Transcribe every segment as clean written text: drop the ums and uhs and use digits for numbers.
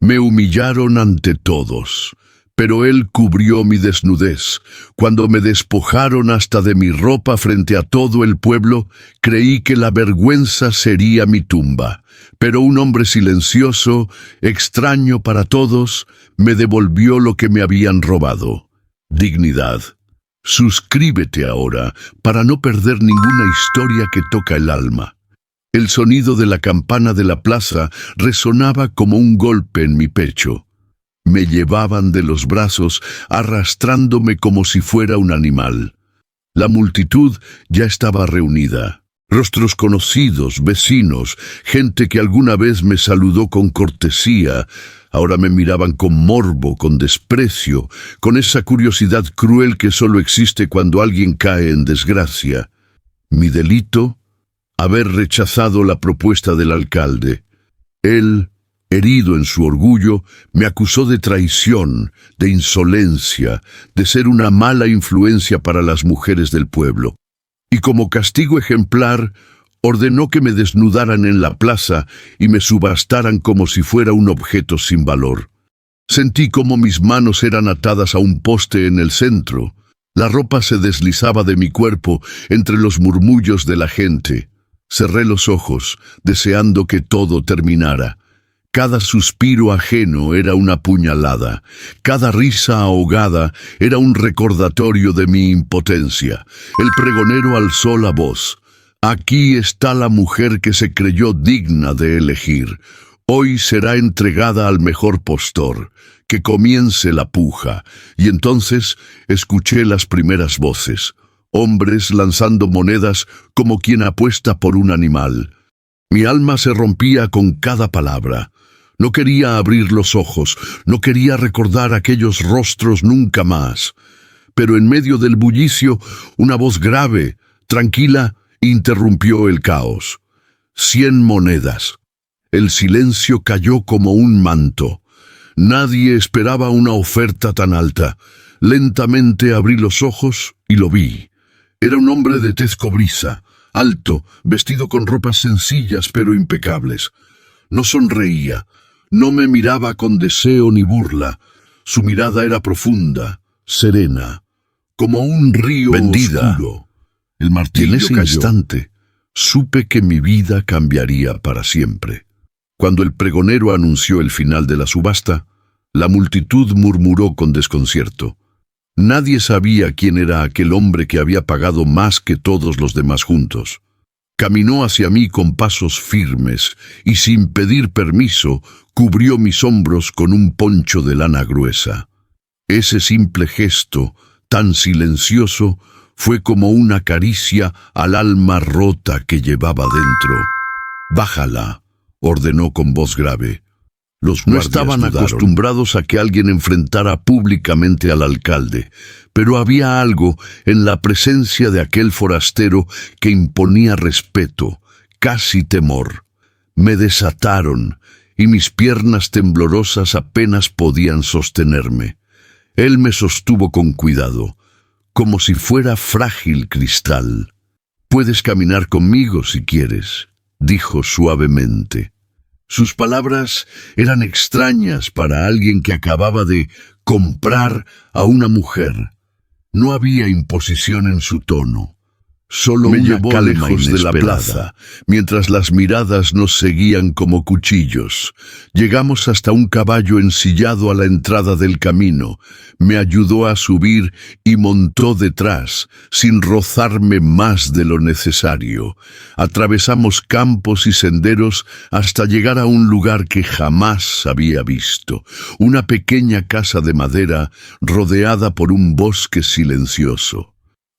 Me humillaron ante todos, pero Él cubrió mi desnudez. Cuando me despojaron hasta de mi ropa frente a todo el pueblo, creí que la vergüenza sería mi tumba. Pero un hombre silencioso, extraño para todos, me devolvió lo que me habían robado: dignidad. Suscríbete ahora para no perder ninguna historia que toca el alma. El sonido de la campana de la plaza resonaba como un golpe en mi pecho. Me llevaban de los brazos, arrastrándome como si fuera un animal. La multitud ya estaba reunida. Rostros conocidos, vecinos, gente que alguna vez me saludó con cortesía, ahora me miraban con morbo, con desprecio, con esa curiosidad cruel que solo existe cuando alguien cae en desgracia. Mi delito: haber rechazado la propuesta del alcalde. Él, herido en su orgullo, me acusó de traición, de insolencia, de ser una mala influencia para las mujeres del pueblo. Y como castigo ejemplar, ordenó que me desnudaran en la plaza y me subastaran como si fuera un objeto sin valor. Sentí como mis manos eran atadas a un poste en el centro. La ropa se deslizaba de mi cuerpo entre los murmullos de la gente. Cerré los ojos, deseando que todo terminara. Cada suspiro ajeno era una puñalada. Cada risa ahogada era un recordatorio de mi impotencia. El pregonero alzó la voz. Aquí está la mujer que se creyó digna de elegir. Hoy será entregada al mejor postor. Que comience la puja. Y entonces escuché las primeras voces. Hombres lanzando monedas como quien apuesta por un animal. Mi alma se rompía con cada palabra. No quería abrir los ojos, no quería recordar aquellos rostros nunca más. Pero en medio del bullicio, una voz grave, tranquila, interrumpió el caos. 100 monedas. El silencio cayó como un manto. Nadie esperaba una oferta tan alta. Lentamente abrí los ojos y lo vi. Era un hombre de tez cobriza, alto, vestido con ropas sencillas pero impecables. No sonreía, no me miraba con deseo ni burla. Su mirada era profunda, serena, como un río oscuro. El martillo cayó. En ese instante supe que mi vida cambiaría para siempre. Cuando el pregonero anunció el final de la subasta, la multitud murmuró con desconcierto. Nadie sabía quién era aquel hombre que había pagado más que todos los demás juntos. Caminó hacia mí con pasos firmes y sin pedir permiso cubrió mis hombros con un poncho de lana gruesa. Ese simple gesto, tan silencioso, fue como una caricia al alma rota que llevaba dentro. «Bájala», ordenó con voz grave. Los guardias no estaban acostumbrados a que alguien enfrentara públicamente al alcalde, pero había algo en la presencia de aquel forastero que imponía respeto, casi temor. Me desataron y mis piernas temblorosas apenas podían sostenerme. Él me sostuvo con cuidado, como si fuera frágil cristal. «Puedes caminar conmigo si quieres», dijo suavemente. Sus palabras eran extrañas para alguien que acababa de comprar a una mujer. No había imposición en su tono. Solo me llevó lejos de la plaza, mientras las miradas nos seguían como cuchillos. Llegamos hasta un caballo ensillado a la entrada del camino. Me ayudó a subir y montó detrás, sin rozarme más de lo necesario. Atravesamos campos y senderos hasta llegar a un lugar que jamás había visto. Una pequeña casa de madera rodeada por un bosque silencioso.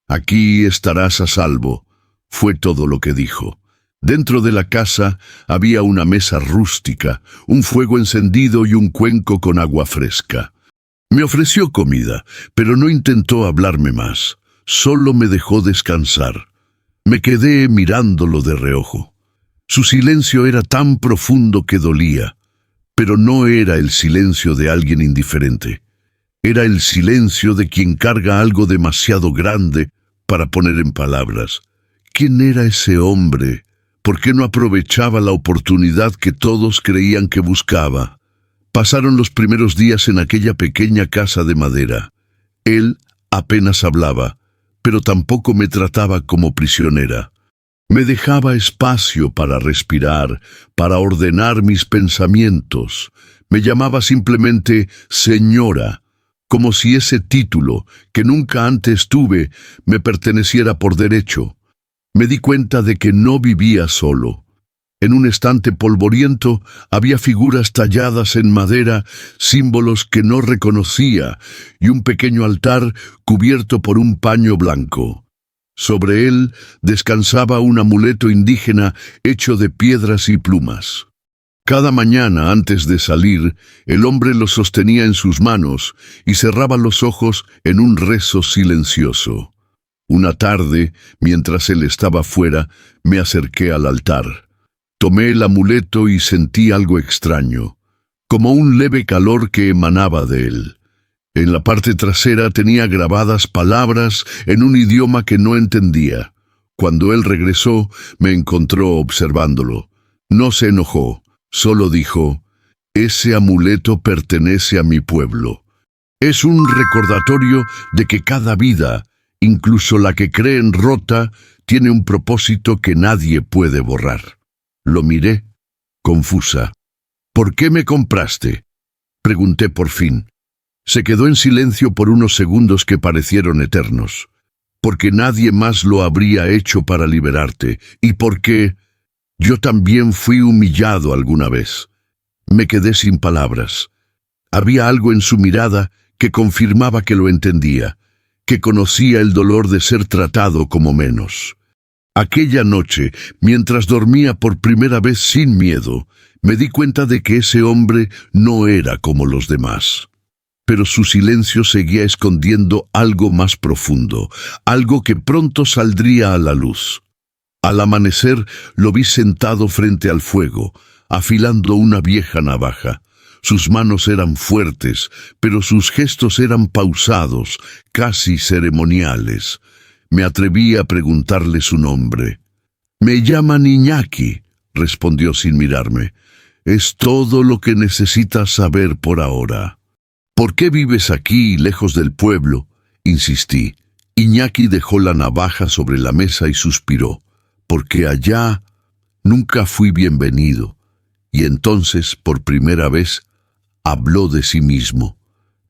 «Aquí estarás a salvo», fue todo lo que dijo. Dentro de la casa había una mesa rústica, un fuego encendido y un cuenco con agua fresca. Me ofreció comida, pero no intentó hablarme más. Solo me dejó descansar. Me quedé mirándolo de reojo. Su silencio era tan profundo que dolía, pero no era el silencio de alguien indiferente. Era el silencio de quien carga algo demasiado grande para poner en palabras. ¿Quién era ese hombre? ¿Por qué no aprovechaba la oportunidad que todos creían que buscaba? Pasaron los primeros días en aquella pequeña casa de madera. Él apenas hablaba, pero tampoco me trataba como prisionera. Me dejaba espacio para respirar, para ordenar mis pensamientos. Me llamaba simplemente señora, como si ese título, que nunca antes tuve, me perteneciera por derecho. Me di cuenta de que no vivía solo. En un estante polvoriento había figuras talladas en madera, símbolos que no reconocía, y un pequeño altar cubierto por un paño blanco. Sobre él descansaba un amuleto indígena hecho de piedras y plumas. Cada mañana, antes de salir, el hombre lo sostenía en sus manos y cerraba los ojos en un rezo silencioso. Una tarde, mientras él estaba fuera, me acerqué al altar. Tomé el amuleto y sentí algo extraño, como un leve calor que emanaba de él. En la parte trasera tenía grabadas palabras en un idioma que no entendía. Cuando él regresó, me encontró observándolo. No se enojó, solo dijo: «Ese amuleto pertenece a mi pueblo. Es un recordatorio de que cada vida, incluso la que creen rota, tiene un propósito que nadie puede borrar». Lo miré, confusa. «¿Por qué me compraste?», pregunté por fin. Se quedó en silencio por unos segundos que parecieron eternos. «Porque nadie más lo habría hecho para liberarte, y porque yo también fui humillado alguna vez». Me quedé sin palabras. Había algo en su mirada que confirmaba que lo entendía, que conocía el dolor de ser tratado como menos. Aquella noche, mientras dormía por primera vez sin miedo, me di cuenta de que ese hombre no era como los demás. Pero su silencio seguía escondiendo algo más profundo, algo que pronto saldría a la luz. Al amanecer lo vi sentado frente al fuego, afilando una vieja navaja. Sus manos eran fuertes, pero sus gestos eran pausados, casi ceremoniales. Me atreví a preguntarle su nombre. «Me llaman Iñaki», respondió sin mirarme. «Es todo lo que necesitas saber por ahora». «¿Por qué vives aquí, lejos del pueblo?», insistí. Iñaki dejó la navaja sobre la mesa y suspiró. «Porque allá nunca fui bienvenido». Y entonces, por primera vez, habló de sí mismo,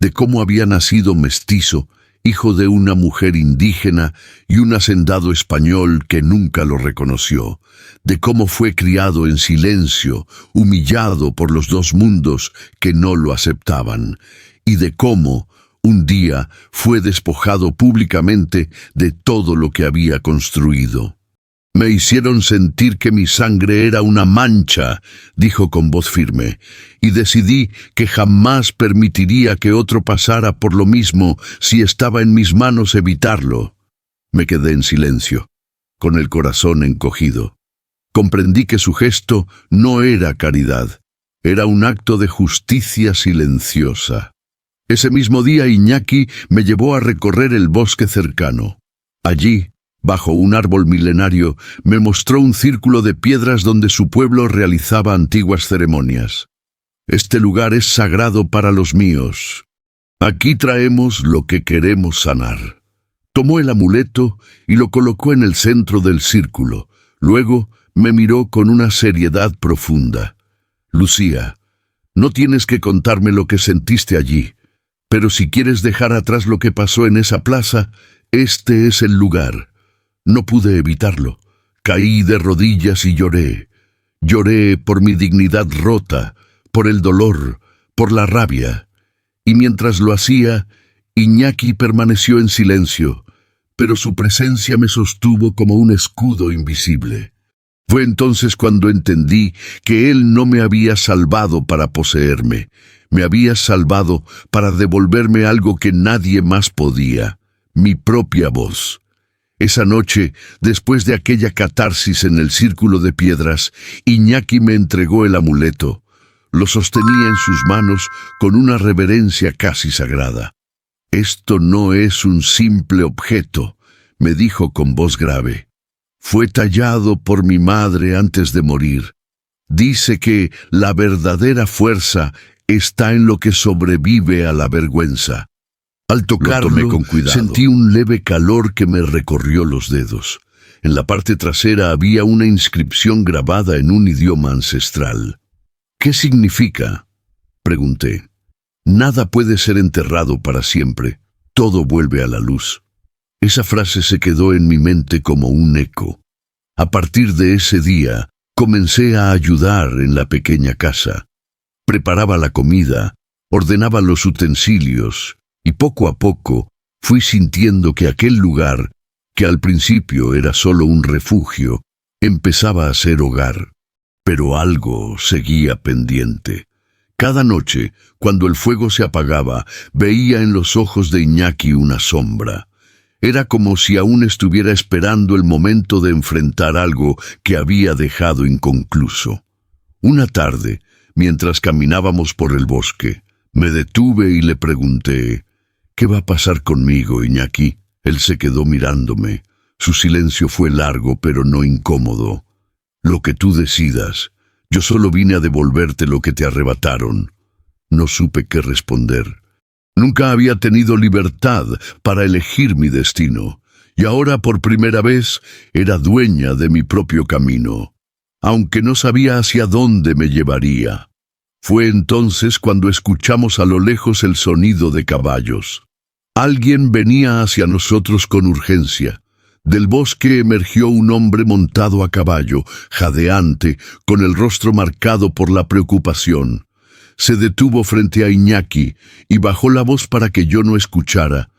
de cómo había nacido mestizo, hijo de una mujer indígena y un hacendado español que nunca lo reconoció, de cómo fue criado en silencio, humillado por los dos mundos que no lo aceptaban, y de cómo, un día, fue despojado públicamente de todo lo que había construido. «Me hicieron sentir que mi sangre era una mancha», dijo con voz firme, «y decidí que jamás permitiría que otro pasara por lo mismo si estaba en mis manos evitarlo». Me quedé en silencio, con el corazón encogido. Comprendí que su gesto no era caridad, era un acto de justicia silenciosa. Ese mismo día Iñaki me llevó a recorrer el bosque cercano. Allí, bajo un árbol milenario, me mostró un círculo de piedras donde su pueblo realizaba antiguas ceremonias. «Este lugar es sagrado para los míos. Aquí traemos lo que queremos sanar». Tomó el amuleto y lo colocó en el centro del círculo. Luego me miró con una seriedad profunda. «Lucía, no tienes que contarme lo que sentiste allí, pero si quieres dejar atrás lo que pasó en esa plaza, este es el lugar». No pude evitarlo. Caí de rodillas y lloré. Lloré por mi dignidad rota, por el dolor, por la rabia. Y mientras lo hacía, Iñaki permaneció en silencio, pero su presencia me sostuvo como un escudo invisible. Fue entonces cuando entendí que él no me había salvado para poseerme, me había salvado para devolverme algo que nadie más podía, mi propia voz. Esa noche, después de aquella catarsis en el círculo de piedras, Iñaki me entregó el amuleto. Lo sostenía en sus manos con una reverencia casi sagrada. «Esto no es un simple objeto», me dijo con voz grave. «Fue tallado por mi madre antes de morir. Dice que la verdadera fuerza está en lo que sobrevive a la vergüenza. Al tocarlo, con cuidado. sentí un leve calor que me recorrió los dedos. En la parte trasera había una inscripción grabada en un idioma ancestral. ¿Qué significa?, pregunté. Nada puede ser enterrado para siempre. Todo vuelve a la luz. Esa frase se quedó en mi mente como un eco. A partir de ese día, comencé a ayudar en la pequeña casa. Preparaba la comida, ordenaba los utensilios, y poco a poco fui sintiendo que aquel lugar, que al principio era solo un refugio, empezaba a ser hogar. Pero algo seguía pendiente. Cada noche, cuando el fuego se apagaba, veía en los ojos de Iñaki una sombra. Era como si aún estuviera esperando el momento de enfrentar algo que había dejado inconcluso. Una tarde, mientras caminábamos por el bosque, me detuve y le pregunté: «¿Qué va a pasar conmigo, Iñaki?». Él se quedó mirándome. Su silencio fue largo, pero no incómodo. «Lo que tú decidas. Yo solo vine a devolverte lo que te arrebataron». No supe qué responder. Nunca había tenido libertad para elegir mi destino, y ahora por primera vez era dueña de mi propio camino, aunque no sabía hacia dónde me llevaría. Fue entonces cuando escuchamos a lo lejos el sonido de caballos. Alguien venía hacia nosotros con urgencia. Del bosque emergió un hombre montado a caballo, jadeante, con el rostro marcado por la preocupación. Se detuvo frente a Iñaki y bajó la voz para que yo no escuchara,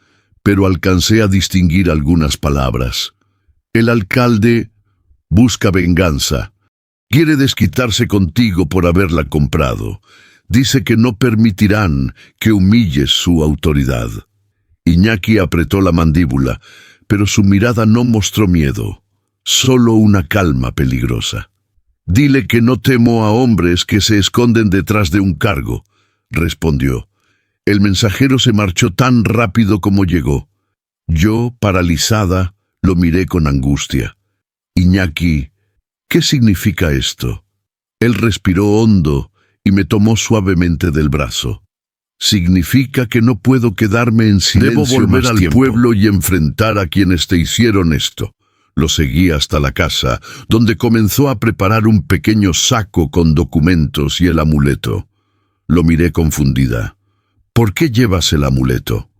pero alcancé a distinguir algunas palabras. «El alcalde busca venganza. Quiere desquitarse contigo por haberla comprado. Dice que no permitirán que humilles su autoridad». Iñaki apretó la mandíbula, pero su mirada no mostró miedo, solo una calma peligrosa. «Dile que no temo a hombres que se esconden detrás de un cargo», respondió. El mensajero se marchó tan rápido como llegó. Yo, paralizada, lo miré con angustia. «Iñaki, ¿qué significa esto?». Él respiró hondo y me tomó suavemente del brazo. «Significa que no puedo quedarme en silencio. Debo volver al pueblo y enfrentar a quienes te hicieron esto». Lo seguí hasta la casa, donde comenzó a preparar un pequeño saco con documentos y el amuleto. Lo miré confundida. «¿Por qué llevas el amuleto?».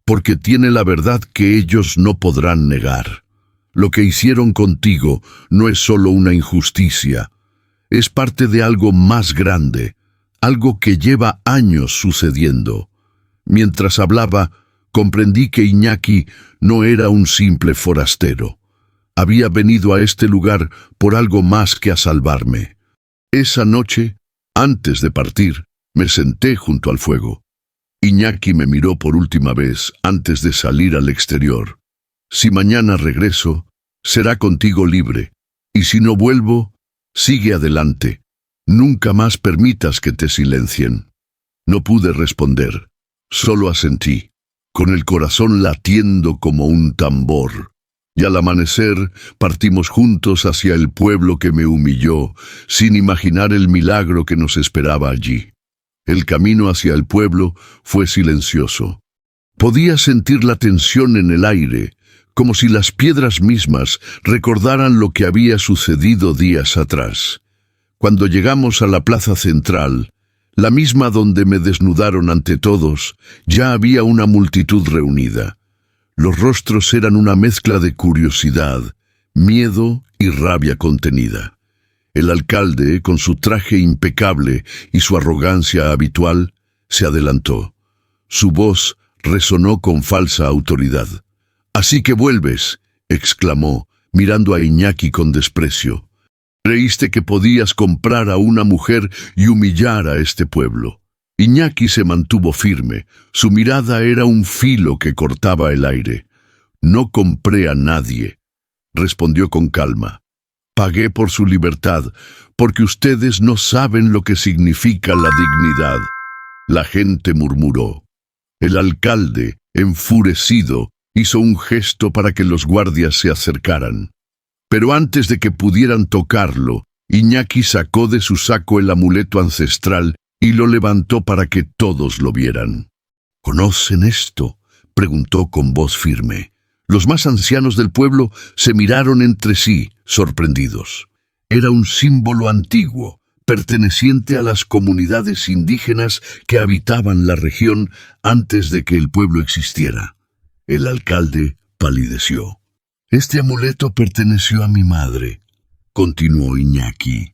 «Porque tiene la verdad que ellos no podrán negar. Lo que hicieron contigo no es solo una injusticia, es parte de algo más grande, algo que lleva años sucediendo». Mientras hablaba, comprendí que Iñaki no era un simple forastero. Había venido a este lugar por algo más que a salvarme. Esa noche, antes de partir, me senté junto al fuego. Iñaki me miró por última vez antes de salir al exterior. «Si mañana regreso, será contigo libre, y si no vuelvo, sigue adelante. Nunca más permitas que te silencien». No pude responder, solo asentí, con el corazón latiendo como un tambor. Y al amanecer partimos juntos hacia el pueblo que me humilló, sin imaginar el milagro que nos esperaba allí. El camino hacia el pueblo fue silencioso. Podía sentir la tensión en el aire, como si las piedras mismas recordaran lo que había sucedido días atrás. Cuando llegamos a la plaza central, la misma donde me desnudaron ante todos, ya había una multitud reunida. Los rostros eran una mezcla de curiosidad, miedo y rabia contenida. El alcalde, con su traje impecable y su arrogancia habitual, se adelantó. Su voz resonó con falsa autoridad. «Así que vuelves», exclamó, mirando a Iñaki con desprecio. «Creíste que podías comprar a una mujer y humillar a este pueblo». Iñaki se mantuvo firme. Su mirada era un filo que cortaba el aire. «No compré a nadie», respondió con calma. «Pagué por su libertad, porque ustedes no saben lo que significa la dignidad». La gente murmuró. El alcalde, enfurecido, hizo un gesto para que los guardias se acercaran. Pero antes de que pudieran tocarlo, Iñaki sacó de su saco el amuleto ancestral y lo levantó para que todos lo vieran. ¿Conocen esto?, preguntó con voz firme. Los más ancianos del pueblo se miraron entre sí, sorprendidos. Era un símbolo antiguo, perteneciente a las comunidades indígenas que habitaban la región antes de que el pueblo existiera. El alcalde palideció. «Este amuleto perteneció a mi madre», continuó Iñaki,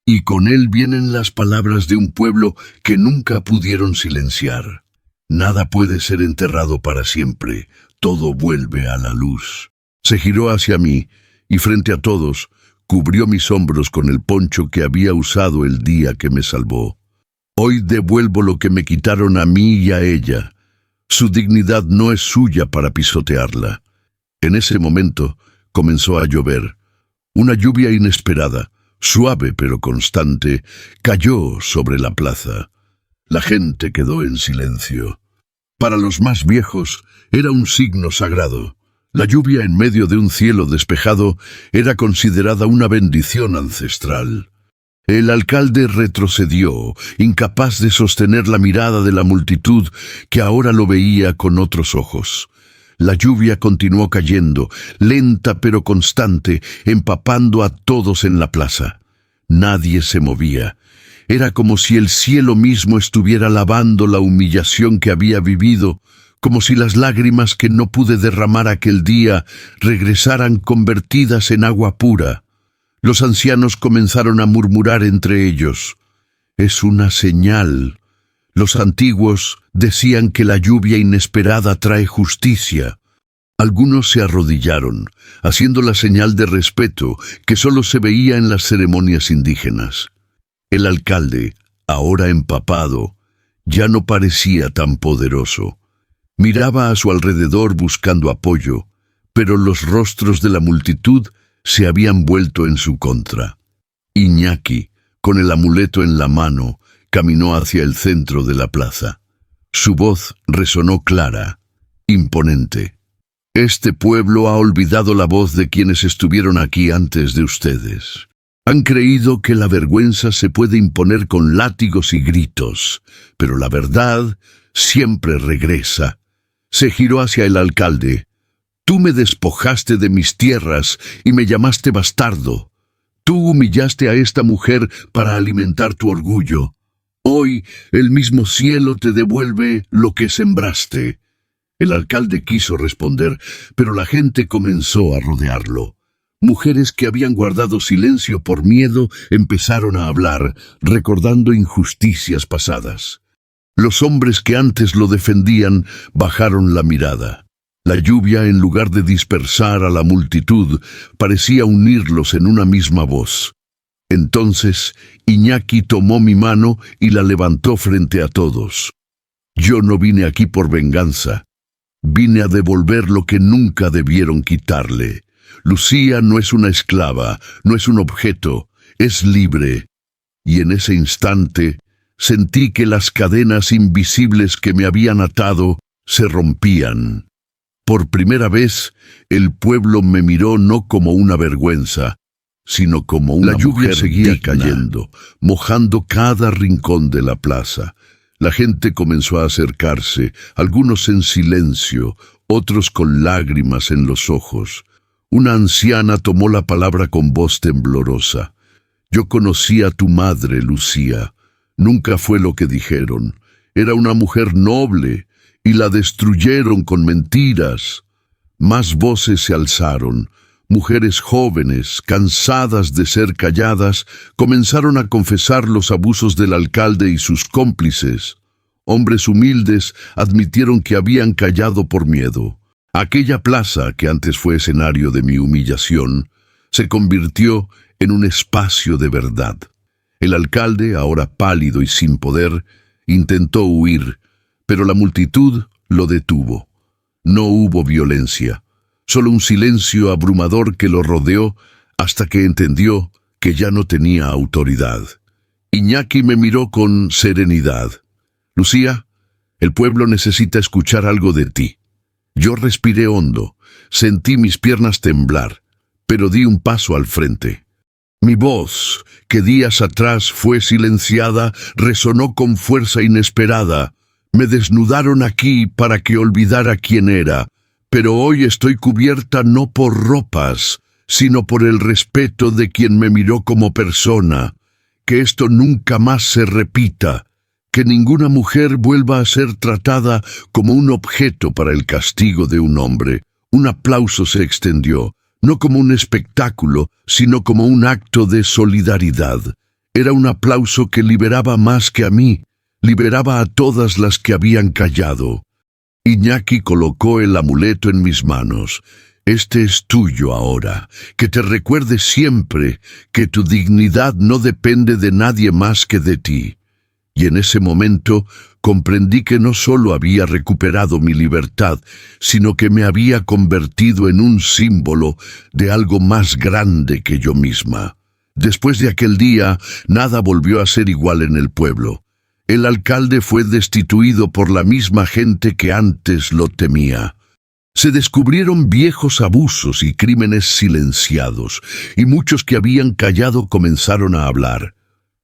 «y con él vienen las palabras de un pueblo que nunca pudieron silenciar. Nada puede ser enterrado para siempre, todo vuelve a la luz». Se giró hacia mí y frente a todos cubrió mis hombros con el poncho que había usado el día que me salvó. «Hoy devuelvo lo que me quitaron a mí y a ella. Su dignidad no es suya para pisotearla». En ese momento comenzó a llover. Una lluvia inesperada, suave pero constante, cayó sobre la plaza. La gente quedó en silencio. Para los más viejos era un signo sagrado. La lluvia en medio de un cielo despejado era considerada una bendición ancestral. El alcalde retrocedió, incapaz de sostener la mirada de la multitud que ahora lo veía con otros ojos. La lluvia continuó cayendo, lenta pero constante, empapando a todos en la plaza. Nadie se movía. Era como si el cielo mismo estuviera lavando la humillación que había vivido, como si las lágrimas que no pude derramar aquel día regresaran convertidas en agua pura. Los ancianos comenzaron a murmurar entre ellos. «Es una señal». Los antiguos decían que la lluvia inesperada trae justicia. Algunos se arrodillaron, haciendo la señal de respeto que solo se veía en las ceremonias indígenas. El alcalde, ahora empapado, ya no parecía tan poderoso. Miraba a su alrededor buscando apoyo, pero los rostros de la multitud se habían vuelto en su contra. Iñaki, con el amuleto en la mano, caminó hacia el centro de la plaza. Su voz resonó clara, imponente. «Este pueblo ha olvidado la voz de quienes estuvieron aquí antes de ustedes. Han creído que la vergüenza se puede imponer con látigos y gritos, pero la verdad siempre regresa». Se giró hacia el alcalde. «Tú me despojaste de mis tierras y me llamaste bastardo. Tú humillaste a esta mujer para alimentar tu orgullo. Hoy el mismo cielo te devuelve lo que sembraste». El alcalde quiso responder, pero la gente comenzó a rodearlo. Mujeres que habían guardado silencio por miedo empezaron a hablar, recordando injusticias pasadas. Los hombres que antes lo defendían bajaron la mirada. La lluvia, en lugar de dispersar a la multitud, parecía unirlos en una misma voz. Entonces Iñaki tomó mi mano y la levantó frente a todos. «Yo no vine aquí por venganza. Vine a devolver lo que nunca debieron quitarle. Lucía no es una esclava, no es un objeto, es libre». Y en ese instante sentí que las cadenas invisibles que me habían atado se rompían. Por primera vez, el pueblo me miró no como una vergüenza, sino como una mujer. La lluvia seguía cayendo, mojando cada rincón de la plaza. La gente comenzó a acercarse, algunos en silencio, otros con lágrimas en los ojos. Una anciana tomó la palabra con voz temblorosa. «Yo conocí a tu madre, Lucía. Nunca fue lo que dijeron. Era una mujer noble, y la destruyeron con mentiras». Más voces se alzaron. Mujeres jóvenes, cansadas de ser calladas, comenzaron a confesar los abusos del alcalde y sus cómplices. Hombres humildes admitieron que habían callado por miedo. Aquella plaza, que antes fue escenario de mi humillación, se convirtió en un espacio de verdad. El alcalde, ahora pálido y sin poder, intentó huir, pero la multitud lo detuvo. No hubo violencia, solo un silencio abrumador que lo rodeó hasta que entendió que ya no tenía autoridad. Iñaki me miró con serenidad. «Lucía, el pueblo necesita escuchar algo de ti». Yo respiré hondo, sentí mis piernas temblar, pero di un paso al frente. Mi voz, que días atrás fue silenciada, resonó con fuerza inesperada. Me desnudaron aquí para que olvidara quién era, pero hoy estoy cubierta no por ropas, sino por el respeto de quien me miró como persona. Que esto nunca más se repita, que ninguna mujer vuelva a ser tratada como un objeto para el castigo de un hombre. Un aplauso se extendió, no como un espectáculo, sino como un acto de solidaridad. Era un aplauso que liberaba más que a mí, liberaba a todas las que habían callado. Iñaki colocó el amuleto en mis manos. Este es tuyo ahora, que te recuerde siempre que tu dignidad no depende de nadie más que de ti. Y en ese momento comprendí que no solo había recuperado mi libertad, sino que me había convertido en un símbolo de algo más grande que yo misma. Después de aquel día, nada volvió a ser igual en el pueblo. El alcalde fue destituido por la misma gente que antes lo temía. Se descubrieron viejos abusos y crímenes silenciados, y muchos que habían callado comenzaron a hablar.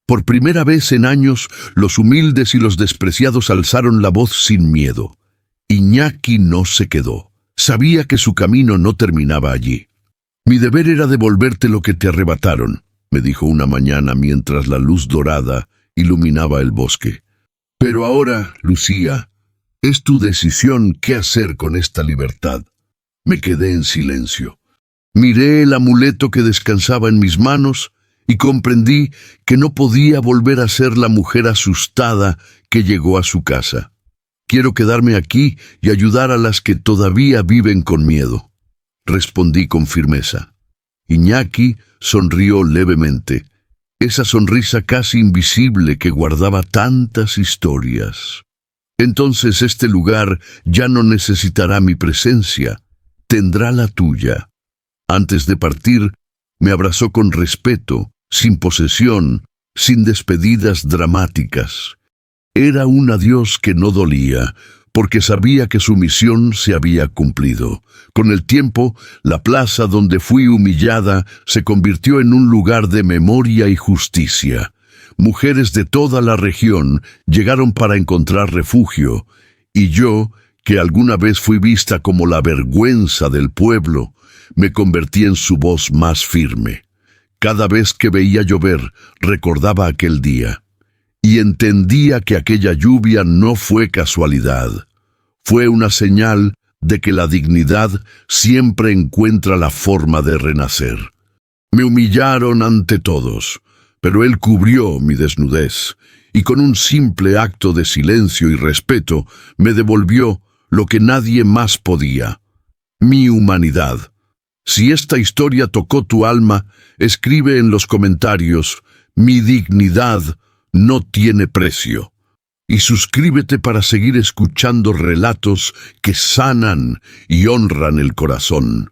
Por primera vez en años, los humildes y los despreciados alzaron la voz sin miedo. Iñaki no se quedó. Sabía que su camino no terminaba allí. «Mi deber era devolverte lo que te arrebataron», me dijo una mañana mientras la luz dorada iluminaba el bosque. «Pero ahora, Lucía, es tu decisión qué hacer con esta libertad». Me quedé en silencio. Miré el amuleto que descansaba en mis manos y comprendí que no podía volver a ser la mujer asustada que llegó a su casa. «Quiero quedarme aquí y ayudar a las que todavía viven con miedo», respondí con firmeza. Iñaki sonrió levemente, esa sonrisa casi invisible que guardaba tantas historias. «Entonces este lugar ya no necesitará mi presencia, tendrá la tuya». Antes de partir, me abrazó con respeto, sin posesión, sin despedidas dramáticas. Era un adiós que no dolía, porque sabía que su misión se había cumplido. Con el tiempo, la plaza donde fui humillada se convirtió en un lugar de memoria y justicia. Mujeres de toda la región llegaron para encontrar refugio, y yo, que alguna vez fui vista como la vergüenza del pueblo, me convertí en su voz más firme. Cada vez que veía llover, recordaba aquel día, y entendía que aquella lluvia no fue casualidad. Fue una señal de que la dignidad siempre encuentra la forma de renacer. Me humillaron ante todos, pero él cubrió mi desnudez, y con un simple acto de silencio y respeto me devolvió lo que nadie más podía: mi humanidad. Si esta historia tocó tu alma, escribe en los comentarios: «Mi dignidad no tiene precio». Y suscríbete para seguir escuchando relatos que sanan y honran el corazón.